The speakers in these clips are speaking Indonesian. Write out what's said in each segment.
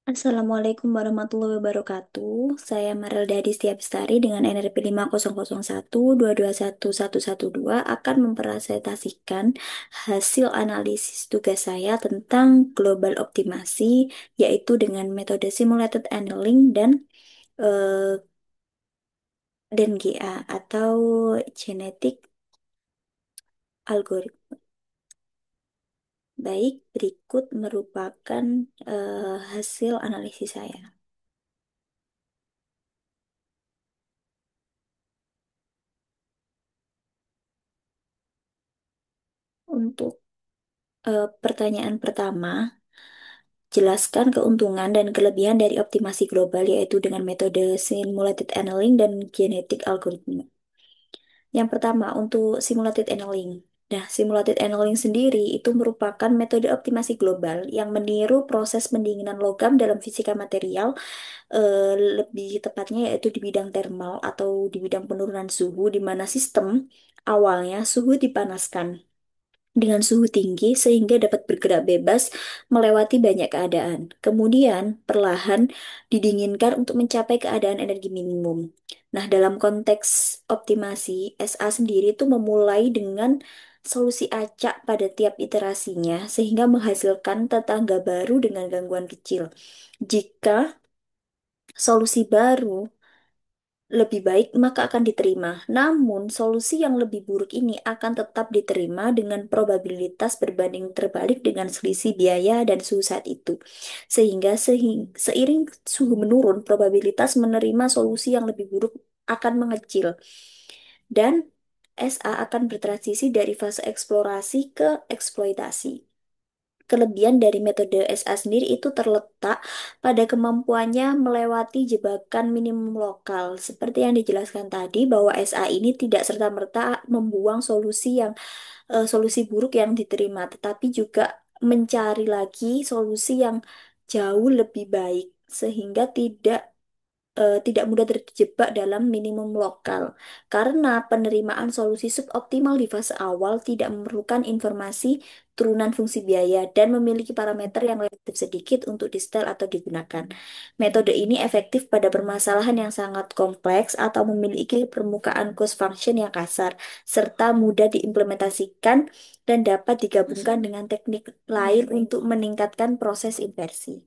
Assalamualaikum warahmatullahi wabarakatuh. Saya Marilda Distia Bestari dengan NRP 50012211112 akan mempresentasikan hasil analisis tugas saya tentang global optimasi, yaitu dengan metode simulated annealing dan GA atau genetic algorithm. Baik, berikut merupakan hasil analisis saya. Untuk pertanyaan pertama, jelaskan keuntungan dan kelebihan dari optimasi global, yaitu dengan metode simulated annealing dan genetic algorithm. Yang pertama, untuk simulated annealing. Nah, simulated annealing sendiri itu merupakan metode optimasi global yang meniru proses pendinginan logam dalam fisika material, lebih tepatnya yaitu di bidang thermal atau di bidang penurunan suhu, di mana sistem awalnya suhu dipanaskan dengan suhu tinggi sehingga dapat bergerak bebas melewati banyak keadaan. Kemudian perlahan didinginkan untuk mencapai keadaan energi minimum. Nah, dalam konteks optimasi, SA sendiri itu memulai dengan solusi acak pada tiap iterasinya sehingga menghasilkan tetangga baru dengan gangguan kecil. Jika solusi baru lebih baik, maka akan diterima. Namun, solusi yang lebih buruk ini akan tetap diterima dengan probabilitas berbanding terbalik dengan selisih biaya dan suhu saat itu. Seiring suhu menurun, probabilitas menerima solusi yang lebih buruk akan mengecil. Dan SA akan bertransisi dari fase eksplorasi ke eksploitasi. Kelebihan dari metode SA sendiri itu terletak pada kemampuannya melewati jebakan minimum lokal. Seperti yang dijelaskan tadi bahwa SA ini tidak serta-merta membuang solusi buruk yang diterima, tetapi juga mencari lagi solusi yang jauh lebih baik sehingga tidak mudah terjebak dalam minimum lokal. Karena penerimaan solusi suboptimal di fase awal tidak memerlukan informasi turunan fungsi biaya dan memiliki parameter yang relatif sedikit untuk di-setel atau digunakan. Metode ini efektif pada permasalahan yang sangat kompleks atau memiliki permukaan cost function yang kasar, serta mudah diimplementasikan dan dapat digabungkan dengan teknik lain untuk meningkatkan proses inversi.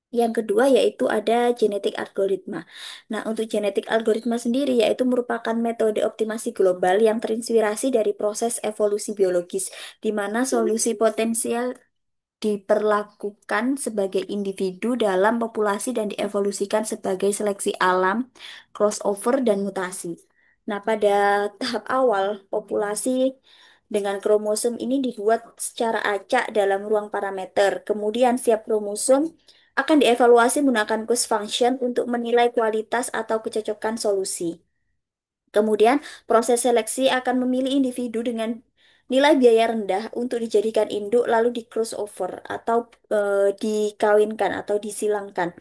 Yang kedua yaitu ada genetik algoritma. Nah, untuk genetik algoritma sendiri yaitu merupakan metode optimasi global yang terinspirasi dari proses evolusi biologis, di mana solusi potensial diperlakukan sebagai individu dalam populasi dan dievolusikan sebagai seleksi alam, crossover, dan mutasi. Nah, pada tahap awal, populasi dengan kromosom ini dibuat secara acak dalam ruang parameter. Kemudian, setiap kromosom akan dievaluasi menggunakan cost function untuk menilai kualitas atau kecocokan solusi. Kemudian, proses seleksi akan memilih individu dengan nilai biaya rendah untuk dijadikan induk lalu di crossover atau dikawinkan atau disilangkan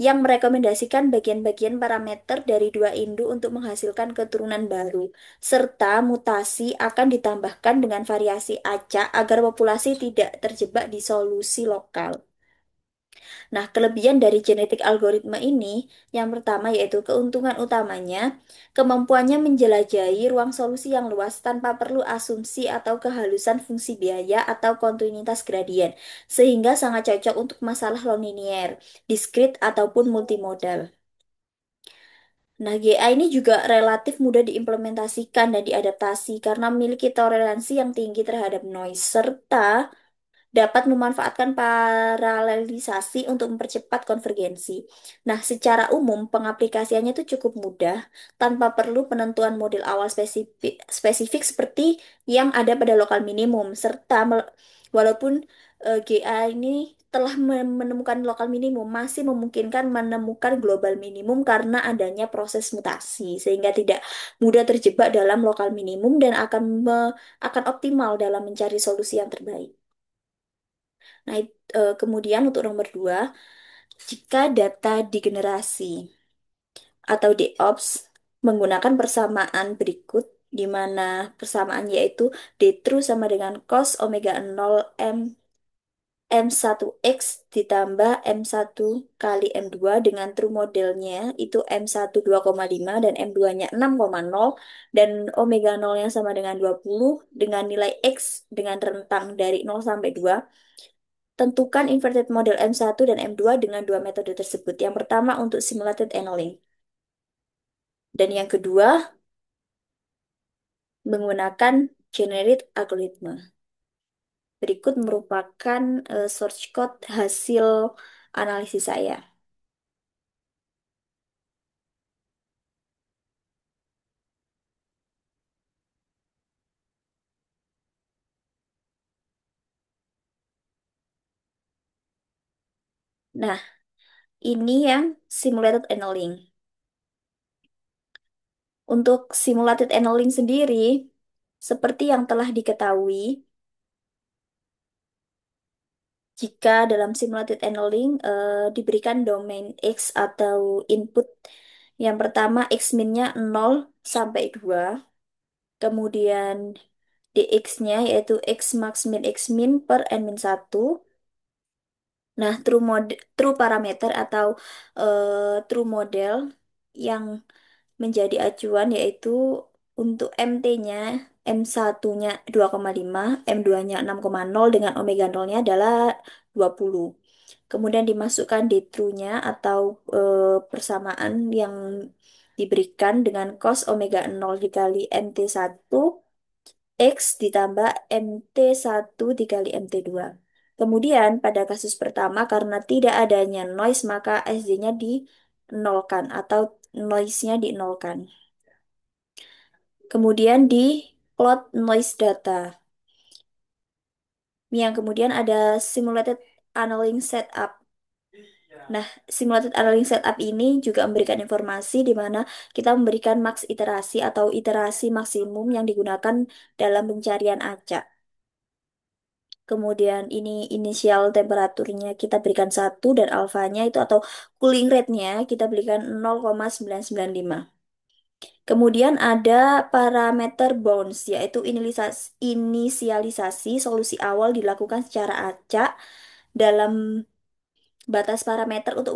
yang merekomendasikan bagian-bagian parameter dari dua induk untuk menghasilkan keturunan baru, serta mutasi akan ditambahkan dengan variasi acak agar populasi tidak terjebak di solusi lokal. Nah, kelebihan dari genetik algoritma ini, yang pertama yaitu keuntungan utamanya, kemampuannya menjelajahi ruang solusi yang luas tanpa perlu asumsi atau kehalusan fungsi biaya atau kontinuitas gradien, sehingga sangat cocok untuk masalah non-linear, diskrit, ataupun multimodal. Nah, GA ini juga relatif mudah diimplementasikan dan diadaptasi karena memiliki toleransi yang tinggi terhadap noise, serta dapat memanfaatkan paralelisasi untuk mempercepat konvergensi. Nah, secara umum pengaplikasiannya itu cukup mudah tanpa perlu penentuan model awal spesifik seperti yang ada pada lokal minimum serta walaupun GA ini telah menemukan lokal minimum masih memungkinkan menemukan global minimum karena adanya proses mutasi sehingga tidak mudah terjebak dalam lokal minimum dan akan optimal dalam mencari solusi yang terbaik. Nah, kemudian untuk nomor dua, jika data digenerasi atau DOPS menggunakan persamaan berikut, di mana persamaan yaitu D true sama dengan cos omega 0 M M1X ditambah M1 kali M2 dengan true modelnya itu M1 2,5 dan M2-nya 6,0 dan omega nolnya sama dengan 20 dengan nilai X dengan rentang dari 0 sampai 2. Tentukan inverted model M1 dan M2 dengan dua metode tersebut. Yang pertama untuk simulated annealing dan yang kedua menggunakan generate algoritma. Berikut merupakan source code hasil analisis saya. Nah, ini yang simulated annealing. Untuk simulated annealing sendiri, seperti yang telah diketahui, jika dalam simulated annealing diberikan domain X atau input yang pertama X min-nya 0 sampai 2, kemudian dx-nya yaitu X max min X min per n min 1. Nah, true parameter atau true model yang menjadi acuan yaitu untuk MT-nya, M1-nya 2,5, M2-nya 6,0 dengan omega nolnya adalah 20. Kemudian dimasukkan di true-nya atau persamaan yang diberikan dengan cos omega 0 dikali MT1 X ditambah MT1 dikali MT2. Kemudian pada kasus pertama karena tidak adanya noise maka SD-nya dinolkan atau noise-nya dinolkan. Kemudian di plot noise data. Yang kemudian ada simulated annealing setup. Nah, simulated annealing setup ini juga memberikan informasi di mana kita memberikan max iterasi atau iterasi maksimum yang digunakan dalam pencarian acak. Kemudian ini inisial temperaturnya kita berikan 1 dan alfanya itu atau cooling rate-nya kita berikan 0,995. Kemudian ada parameter bounds, yaitu inisialisasi solusi awal dilakukan secara acak dalam batas parameter untuk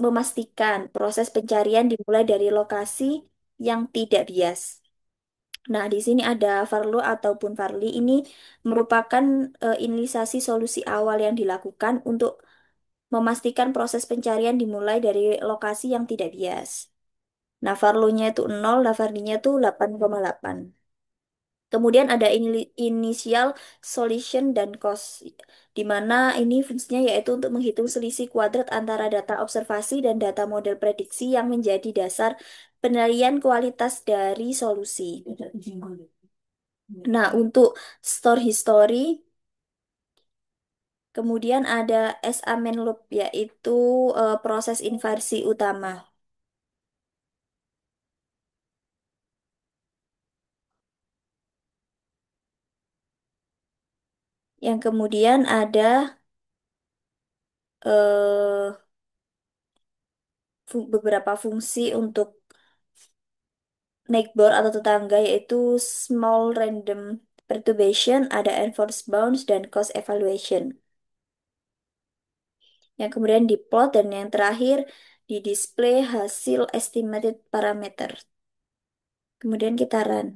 memastikan proses pencarian dimulai dari lokasi yang tidak bias. Nah, di sini ada Varlo ataupun Varli ini merupakan inisialisasi solusi awal yang dilakukan untuk memastikan proses pencarian dimulai dari lokasi yang tidak bias. Nah, Varlo-nya itu 0, Lavarninya itu 8,8. Kemudian ada initial solution dan cost, di mana ini fungsinya yaitu untuk menghitung selisih kuadrat antara data observasi dan data model prediksi yang menjadi dasar penilaian kualitas dari solusi. Nah, untuk store history, kemudian ada SA main loop, yaitu proses inversi utama. Yang kemudian ada eh, beberapa fungsi untuk neighbor atau tetangga yaitu small random perturbation, ada enforced bounds dan cost evaluation. Yang kemudian diplot dan yang terakhir di display hasil estimated parameter. Kemudian kita run.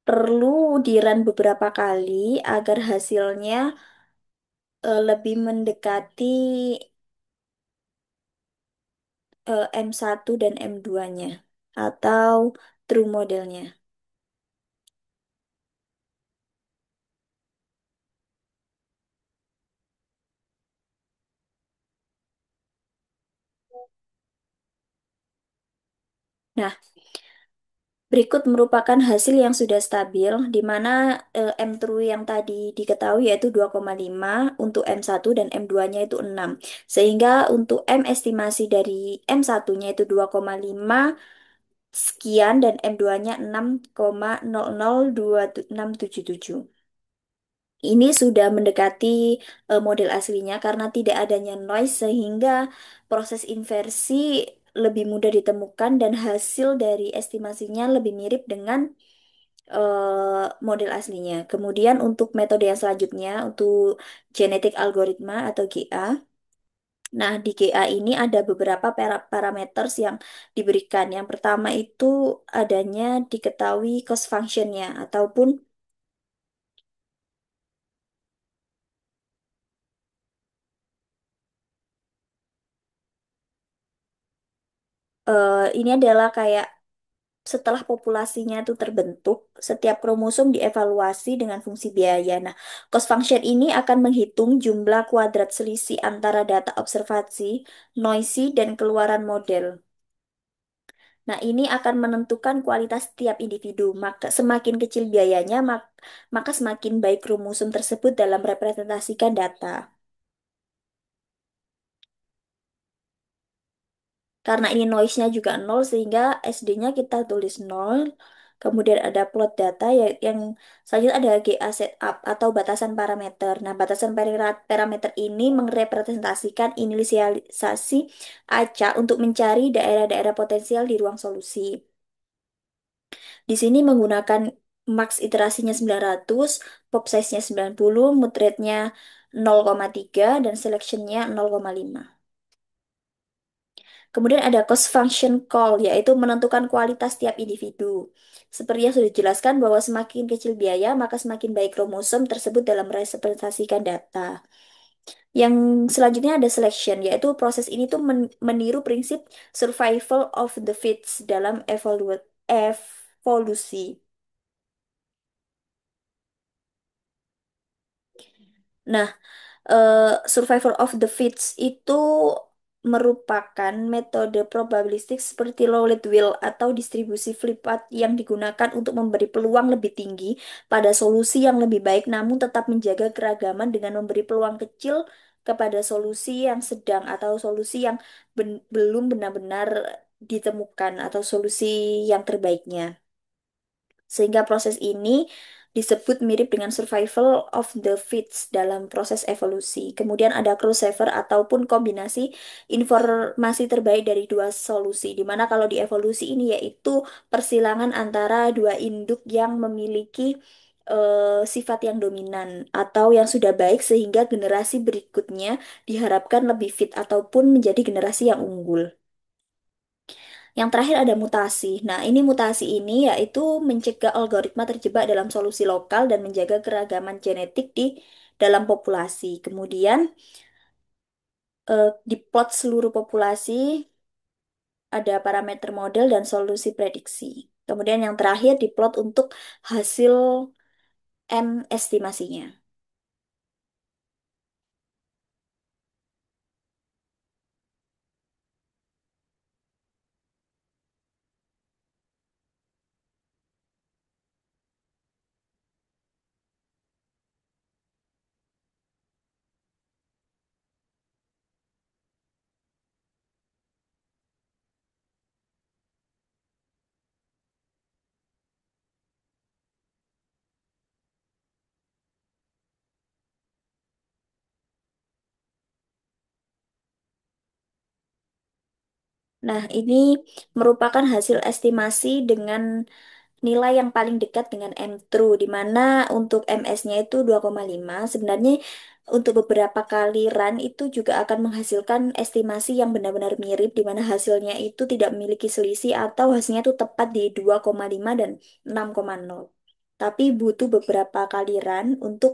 Perlu di run beberapa kali agar hasilnya lebih mendekati M1 dan M2-nya atau true modelnya. Nah, berikut merupakan hasil yang sudah stabil, di mana M-true yang tadi diketahui yaitu 2,5 untuk M1 dan M2-nya itu 6. Sehingga untuk M estimasi dari M1-nya itu 2,5 sekian dan M2-nya 6,002677. Ini sudah mendekati model aslinya karena tidak adanya noise sehingga proses inversi lebih mudah ditemukan dan hasil dari estimasinya lebih mirip dengan model aslinya. Kemudian untuk metode yang selanjutnya untuk genetic algoritma atau GA. Nah, di GA ini ada beberapa parameter yang diberikan. Yang pertama itu adanya diketahui cost functionnya ataupun ini adalah kayak setelah populasinya itu terbentuk, setiap kromosom dievaluasi dengan fungsi biaya. Nah, cost function ini akan menghitung jumlah kuadrat selisih antara data observasi, noisy, dan keluaran model. Nah, ini akan menentukan kualitas tiap individu. Maka semakin kecil biayanya, maka semakin baik kromosom tersebut dalam representasikan data. Karena ini noise-nya juga nol, sehingga SD-nya kita tulis nol. Kemudian ada plot data yang selanjutnya ada GA setup atau batasan parameter. Nah, batasan parameter ini merepresentasikan inisialisasi acak untuk mencari daerah-daerah potensial di ruang solusi. Di sini menggunakan max iterasinya 900, pop size-nya 90, mood rate-nya 0,3, dan selection-nya 0,5. Kemudian ada cost function call, yaitu menentukan kualitas tiap individu. Seperti yang sudah dijelaskan bahwa semakin kecil biaya, maka semakin baik kromosom tersebut dalam merepresentasikan data. Yang selanjutnya ada selection, yaitu proses ini tuh meniru prinsip survival of the fittest dalam evolusi. Nah, survival of the fittest itu merupakan metode probabilistik seperti Rowlet wheel atau distribusi Flippant yang digunakan untuk memberi peluang lebih tinggi pada solusi yang lebih baik, namun tetap menjaga keragaman dengan memberi peluang kecil kepada solusi yang sedang atau solusi yang belum benar-benar ditemukan atau solusi yang terbaiknya. Sehingga proses ini disebut mirip dengan survival of the fittest dalam proses evolusi. Kemudian ada crossover ataupun kombinasi informasi terbaik dari dua solusi. Di mana kalau di evolusi ini yaitu persilangan antara dua induk yang memiliki sifat yang dominan atau yang sudah baik sehingga generasi berikutnya diharapkan lebih fit ataupun menjadi generasi yang unggul. Yang terakhir ada mutasi. Nah, ini mutasi ini yaitu mencegah algoritma terjebak dalam solusi lokal dan menjaga keragaman genetik di dalam populasi. Kemudian di plot seluruh populasi ada parameter model dan solusi prediksi. Kemudian yang terakhir di plot untuk hasil M estimasinya. Nah, ini merupakan hasil estimasi dengan nilai yang paling dekat dengan M-true, di mana untuk MS-nya itu 2,5. Sebenarnya untuk beberapa kali run itu juga akan menghasilkan estimasi yang benar-benar mirip, di mana hasilnya itu tidak memiliki selisih atau hasilnya itu tepat di 2,5 dan 6,0. Tapi butuh beberapa kali run untuk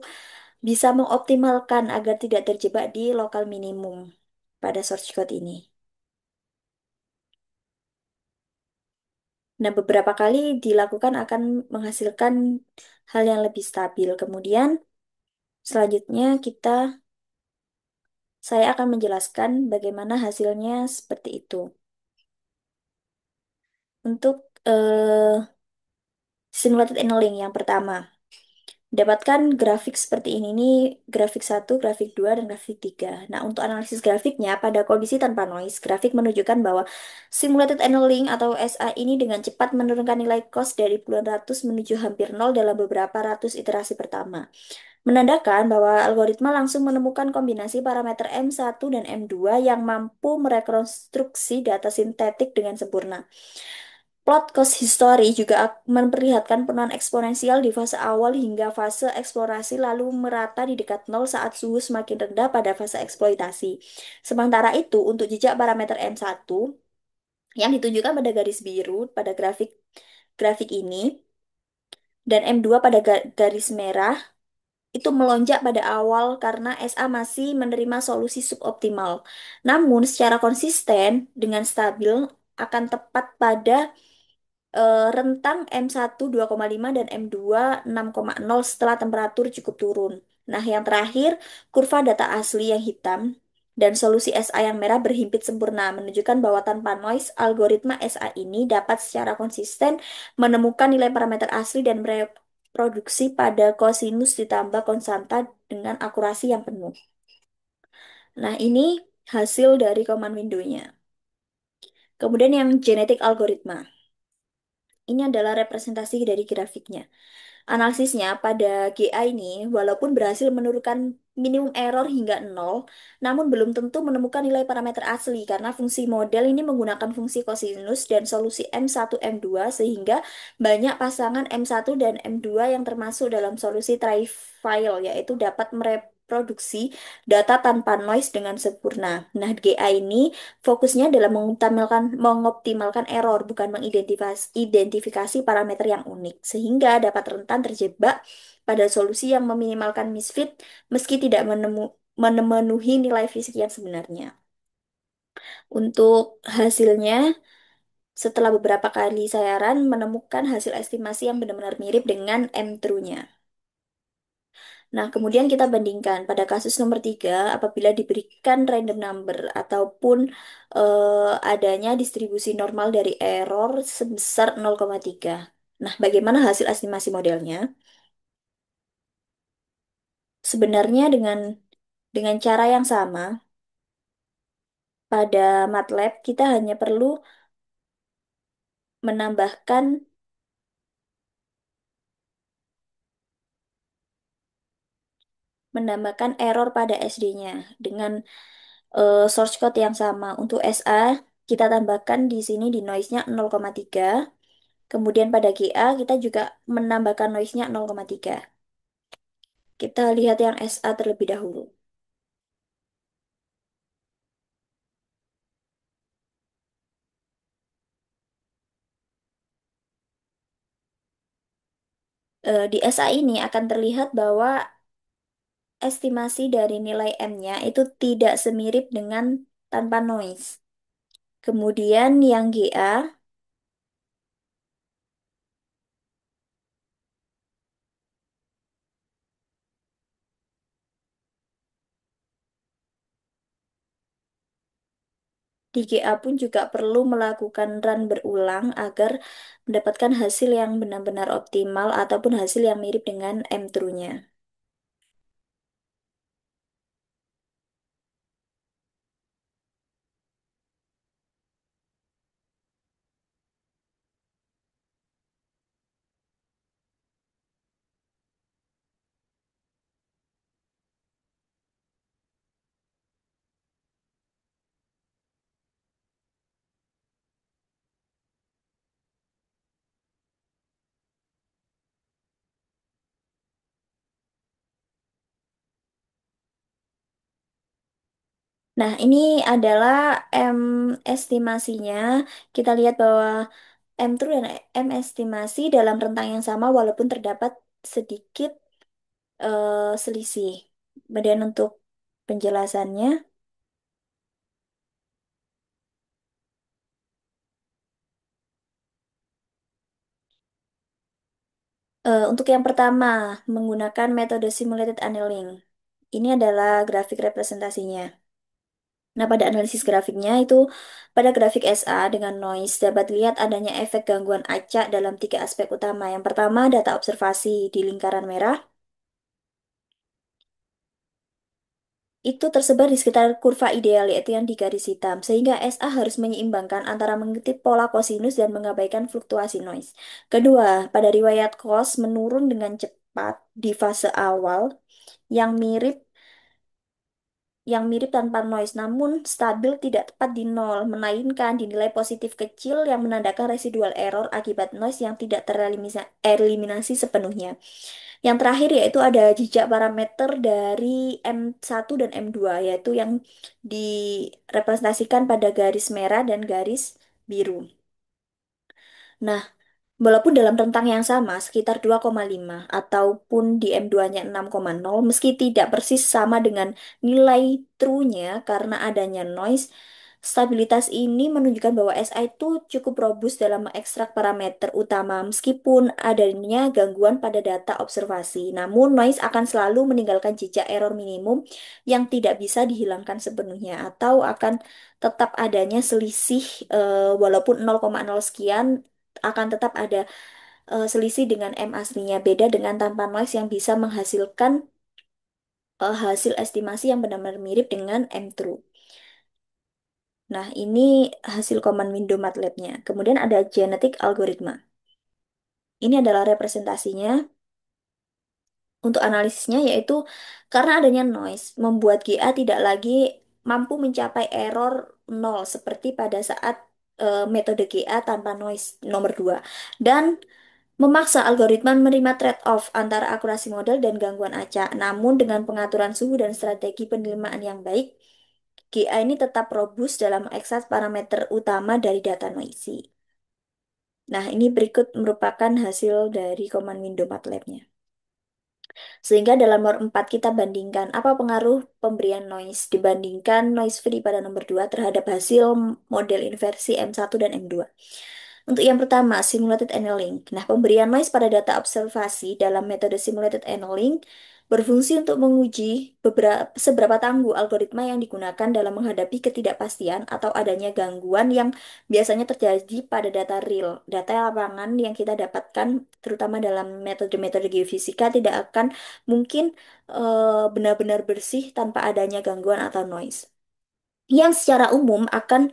bisa mengoptimalkan agar tidak terjebak di lokal minimum pada source code ini. Nah, beberapa kali dilakukan akan menghasilkan hal yang lebih stabil. Kemudian, selanjutnya saya akan menjelaskan bagaimana hasilnya seperti itu. Untuk simulated annealing yang pertama. Dapatkan grafik seperti ini nih, grafik satu, grafik 2 dan grafik 3. Nah, untuk analisis grafiknya, pada kondisi tanpa noise, grafik menunjukkan bahwa simulated annealing atau SA ini dengan cepat menurunkan nilai cost dari puluhan ratus menuju hampir nol dalam beberapa ratus iterasi pertama. Menandakan bahwa algoritma langsung menemukan kombinasi parameter M1 dan M2 yang mampu merekonstruksi data sintetik dengan sempurna. Plot cost history juga memperlihatkan penurunan eksponensial di fase awal hingga fase eksplorasi lalu merata di dekat nol saat suhu semakin rendah pada fase eksploitasi. Sementara itu, untuk jejak parameter M1 yang ditunjukkan pada garis biru pada grafik grafik ini dan M2 pada garis merah itu melonjak pada awal karena SA masih menerima solusi suboptimal. Namun, secara konsisten dengan stabil akan tepat pada rentang M1 2,5 dan M2 6,0 setelah temperatur cukup turun. Nah, yang terakhir, kurva data asli yang hitam dan solusi SA yang merah berhimpit sempurna, menunjukkan bahwa tanpa noise, algoritma SA ini dapat secara konsisten menemukan nilai parameter asli dan mereproduksi pada kosinus ditambah konstanta dengan akurasi yang penuh. Nah, ini hasil dari command window-nya. Kemudian yang genetic algoritma. Ini adalah representasi dari grafiknya. Analisisnya pada GA ini, walaupun berhasil menurunkan minimum error hingga nol, namun belum tentu menemukan nilai parameter asli karena fungsi model ini menggunakan fungsi kosinus dan solusi M1, M2 sehingga banyak pasangan M1 dan M2 yang termasuk dalam solusi trifile yaitu dapat mereproduksi data tanpa noise dengan sempurna. Nah, GA ini fokusnya dalam mengoptimalkan error, bukan mengidentifikasi parameter yang unik, sehingga dapat rentan terjebak pada solusi yang meminimalkan misfit meski tidak memenuhi nilai fisik yang sebenarnya. Untuk hasilnya, setelah beberapa kali saya run, menemukan hasil estimasi yang benar-benar mirip dengan M-true-nya. Nah, kemudian kita bandingkan pada kasus nomor 3, apabila diberikan random number ataupun adanya distribusi normal dari error sebesar 0,3. Nah, bagaimana hasil estimasi modelnya? Sebenarnya dengan cara yang sama, pada MATLAB kita hanya perlu menambahkan menambahkan error pada SD-nya dengan source code yang sama. Untuk SA, kita tambahkan di sini di noise-nya 0,3. Kemudian pada GA kita juga menambahkan noise-nya 0,3. Kita lihat yang SA terlebih dahulu. Di SA ini akan terlihat bahwa estimasi dari nilai M-nya itu tidak semirip dengan tanpa noise. Kemudian yang GA, di GA pun juga perlu melakukan run berulang agar mendapatkan hasil yang benar-benar optimal ataupun hasil yang mirip dengan M-true-nya. Nah, ini adalah M estimasinya. Kita lihat bahwa M true dan M estimasi dalam rentang yang sama walaupun terdapat sedikit selisih. Kemudian untuk penjelasannya, untuk yang pertama menggunakan metode simulated annealing. Ini adalah grafik representasinya. Nah, pada analisis grafiknya itu pada grafik SA dengan noise dapat lihat adanya efek gangguan acak dalam tiga aspek utama. Yang pertama, data observasi di lingkaran merah. itu tersebar di sekitar kurva ideal, yaitu yang di garis hitam, sehingga SA harus menyeimbangkan antara mengutip pola kosinus dan mengabaikan fluktuasi noise. Kedua, pada riwayat cos menurun dengan cepat di fase awal yang mirip tanpa noise, namun stabil tidak tepat di nol, melainkan dinilai positif kecil yang menandakan residual error akibat noise yang tidak tereliminasi sepenuhnya. Yang terakhir yaitu ada jejak parameter dari M1 dan M2, yaitu yang direpresentasikan pada garis merah dan garis biru. Nah, walaupun dalam rentang yang sama, sekitar 2,5 ataupun di M2-nya 6,0, meski tidak persis sama dengan nilai true-nya karena adanya noise, stabilitas ini menunjukkan bahwa SI itu cukup robust dalam mengekstrak parameter utama meskipun adanya gangguan pada data observasi. Namun, noise akan selalu meninggalkan jejak error minimum yang tidak bisa dihilangkan sepenuhnya atau akan tetap adanya selisih walaupun 0,0 sekian akan tetap ada selisih dengan M aslinya. Beda dengan tanpa noise yang bisa menghasilkan hasil estimasi yang benar-benar mirip dengan M true. Nah, ini hasil command window MATLAB-nya. Kemudian ada genetic algoritma. Ini adalah representasinya untuk analisisnya, yaitu karena adanya noise membuat GA tidak lagi mampu mencapai error nol seperti pada saat metode GA tanpa noise nomor 2 dan memaksa algoritma menerima trade-off antara akurasi model dan gangguan acak. Namun dengan pengaturan suhu dan strategi penerimaan yang baik, GA ini tetap robust dalam mengakses parameter utama dari data noisy. Nah, ini berikut merupakan hasil dari command window MATLAB-nya. Sehingga dalam nomor 4 kita bandingkan apa pengaruh pemberian noise dibandingkan noise free pada nomor 2 terhadap hasil model inversi M1 dan M2. Untuk yang pertama, simulated annealing. Nah, pemberian noise pada data observasi dalam metode simulated annealing berfungsi untuk menguji seberapa tangguh algoritma yang digunakan dalam menghadapi ketidakpastian atau adanya gangguan yang biasanya terjadi pada data real. Data lapangan yang kita dapatkan, terutama dalam metode-metode geofisika, tidak akan mungkin benar-benar bersih tanpa adanya gangguan atau noise. Yang secara umum akan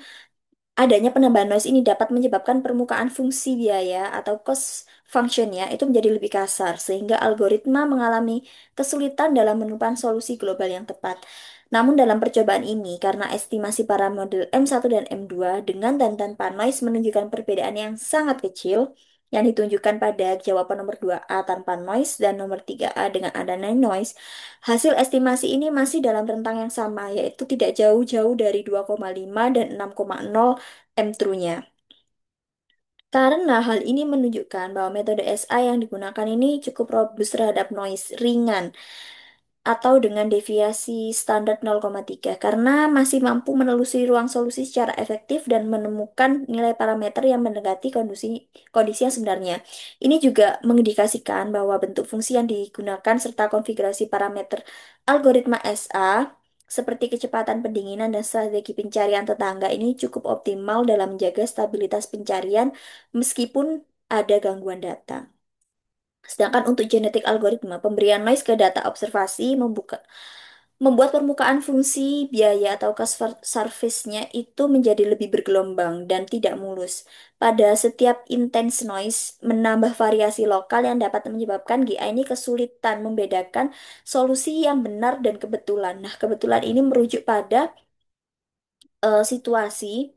adanya penambahan noise ini dapat menyebabkan permukaan fungsi biaya atau cost functionnya itu menjadi lebih kasar, sehingga algoritma mengalami kesulitan dalam menemukan solusi global yang tepat. Namun dalam percobaan ini, karena estimasi para model M1 dan M2 dengan dan tanpa noise menunjukkan perbedaan yang sangat kecil, yang ditunjukkan pada jawaban nomor 2A tanpa noise dan nomor 3A dengan adanya noise, hasil estimasi ini masih dalam rentang yang sama, yaitu tidak jauh-jauh dari 2,5 dan 6,0 M true-nya. Karena hal ini menunjukkan bahwa metode SI yang digunakan ini cukup robust terhadap noise ringan atau dengan deviasi standar 0,3 karena masih mampu menelusuri ruang solusi secara efektif dan menemukan nilai parameter yang mendekati kondisi yang sebenarnya. Ini juga mengindikasikan bahwa bentuk fungsi yang digunakan serta konfigurasi parameter algoritma SA seperti kecepatan pendinginan dan strategi pencarian tetangga ini cukup optimal dalam menjaga stabilitas pencarian meskipun ada gangguan data. Sedangkan untuk genetik algoritma, pemberian noise ke data observasi membuat permukaan fungsi biaya atau cost surface-nya itu menjadi lebih bergelombang dan tidak mulus. Pada setiap intense noise, menambah variasi lokal yang dapat menyebabkan GI ini kesulitan membedakan solusi yang benar dan kebetulan. Nah, kebetulan ini merujuk pada situasi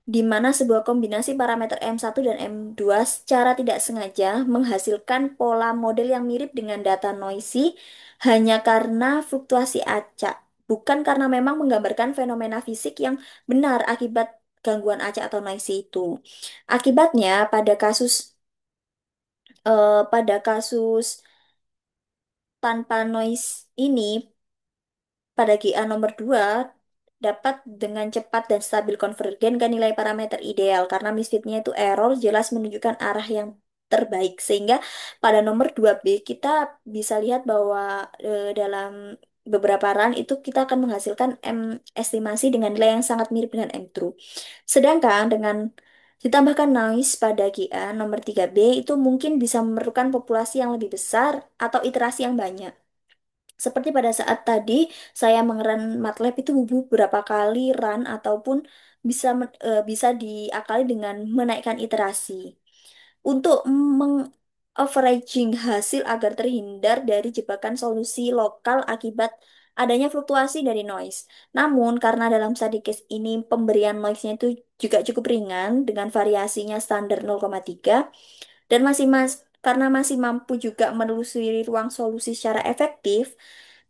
di mana sebuah kombinasi parameter M1 dan M2 secara tidak sengaja menghasilkan pola model yang mirip dengan data noisy hanya karena fluktuasi acak, bukan karena memang menggambarkan fenomena fisik yang benar akibat gangguan acak atau noisy itu. Akibatnya pada kasus tanpa noise ini pada GA nomor 2 dapat dengan cepat dan stabil konvergen ke nilai parameter ideal karena misfitnya itu error jelas menunjukkan arah yang terbaik sehingga pada nomor 2B kita bisa lihat bahwa dalam beberapa run itu kita akan menghasilkan M estimasi dengan nilai yang sangat mirip dengan M true. Sedangkan dengan ditambahkan noise pada GA nomor 3B itu mungkin bisa memerlukan populasi yang lebih besar atau iterasi yang banyak. Seperti pada saat tadi saya mengeran MATLAB itu beberapa kali run ataupun bisa diakali dengan menaikkan iterasi untuk meng-averaging hasil agar terhindar dari jebakan solusi lokal akibat adanya fluktuasi dari noise. Namun, karena dalam study case ini pemberian noise-nya itu juga cukup ringan dengan variasinya standar 0,3 dan karena masih mampu juga menelusuri ruang solusi secara efektif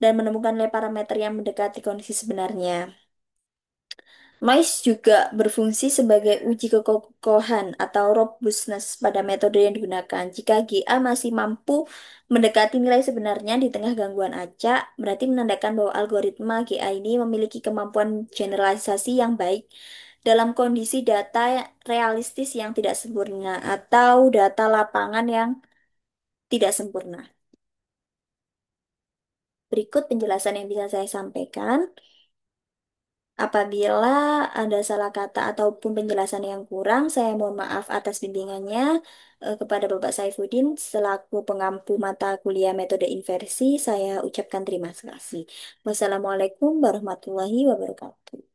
dan menemukan nilai parameter yang mendekati kondisi sebenarnya. Noise juga berfungsi sebagai uji kekokohan atau robustness pada metode yang digunakan. Jika GA masih mampu mendekati nilai sebenarnya di tengah gangguan acak, berarti menandakan bahwa algoritma GA ini memiliki kemampuan generalisasi yang baik dalam kondisi data realistis yang tidak sempurna atau data lapangan yang tidak sempurna. Berikut penjelasan yang bisa saya sampaikan. Apabila ada salah kata ataupun penjelasan yang kurang, saya mohon maaf atas bimbingannya kepada Bapak Saifuddin selaku pengampu mata kuliah metode inversi. Saya ucapkan terima kasih. Wassalamualaikum warahmatullahi wabarakatuh.